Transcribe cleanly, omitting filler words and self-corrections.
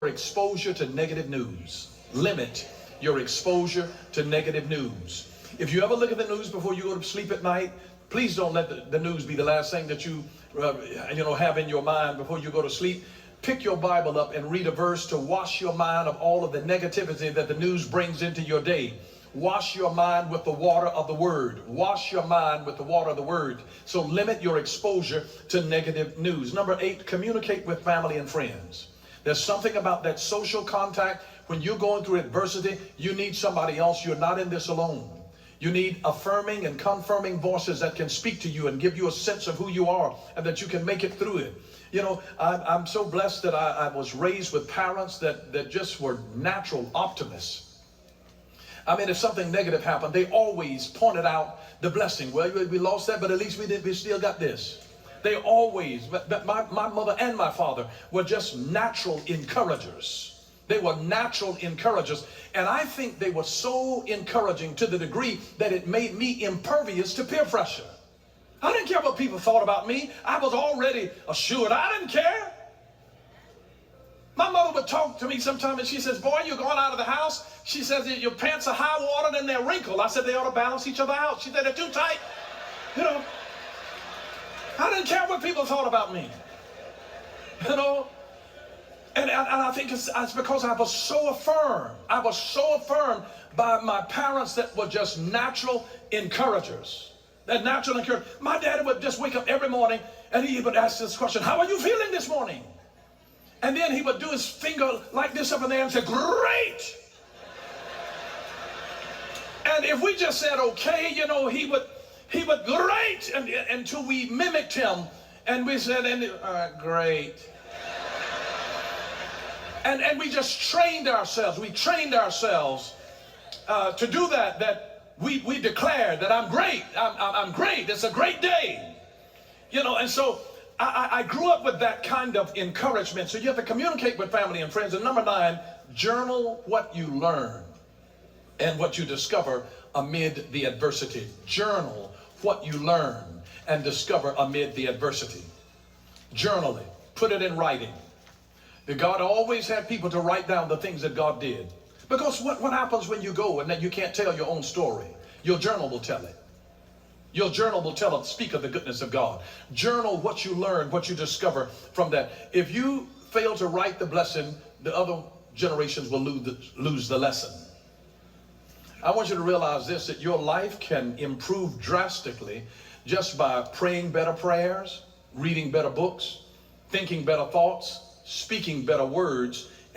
exposure to negative news. Limit your exposure to negative news. If you ever look at the news before you go to sleep at night, please don't let the news be the last thing that you have in your mind before you go to sleep. Pick your Bible up and read a verse to wash your mind of all of the negativity that the news brings into your day. Wash your mind with the water of the Word. Wash your mind with the water of the Word. So limit your exposure to negative news. Number 8, communicate with family and friends. There's something about that social contact. When you're going through adversity, you need somebody else. You're not in this alone. You need affirming and confirming voices that can speak to you and give you a sense of who you are and that you can make it through it. You know, I'm so blessed that I was raised with parents that just were natural optimists. I mean, if something negative happened, they always pointed out the blessing. Well, we lost that, but at least we still got this. They always, but my mother and my father were just natural encouragers. They were natural encouragers. And I think they were so encouraging to the degree that it made me impervious to peer pressure. I didn't care what people thought about me. I was already assured. I didn't care. My mother would talk to me sometime and she says, boy, you're going out of the house. She says, your pants are high watered and they're wrinkled. I said, they ought to balance each other out. She said, they're too tight. You know, I didn't care what people thought about me. You know, and I think it's because I was so affirmed. I was so affirmed by my parents that were just natural encouragers. That natural encouragement. My dad would just wake up every morning and he would ask this question, how are you feeling this morning? And then he would do his finger like this up in the air and say, great. And if we just said, okay, you know, he would great until we mimicked him. And we said, great. And we just trained ourselves. We trained ourselves to do that we declared that I'm great. I'm great. It's a great day. You know, and so I grew up with that kind of encouragement. So you have to communicate with family and friends. And number 9, journal what you learn and what you discover amid the adversity. Journal what you learn and discover amid the adversity. Journal it. Put it in writing. God always had people to write down the things that God did. Because what happens when you go and then you can't tell your own story? Your journal will tell it. Your journal will tell it, speak of the goodness of God. Journal what you learn, what you discover from that. If you fail to write the blessing, the other generations will lose the lesson. I want you to realize this, that your life can improve drastically just by praying better prayers, reading better books, thinking better thoughts, speaking better words,